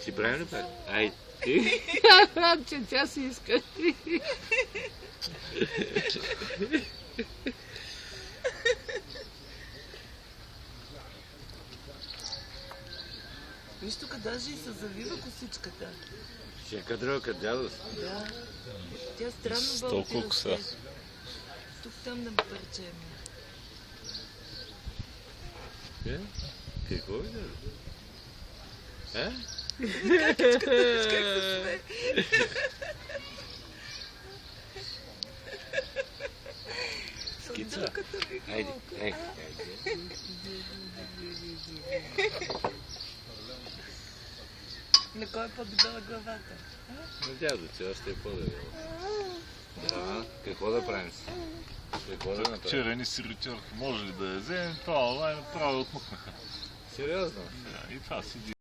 Ти правим ли пак? Айде. Че тя си иска. Виж тук даже и се завива косичката. Ще кадрилка, дядо си. Да. Тя странно Сто бълти колко са? расте. Тук там да парчем. Какво е, дядо? Скица. Айде, айде. На кой е по-дебела главата? На дядо, че още е по-дебело. Да, какво да правим? Какво да направим? Черени сиричорки, може ли да я вземем? Това онлайн направо отмъкнаха. Сериозно? Да, и това си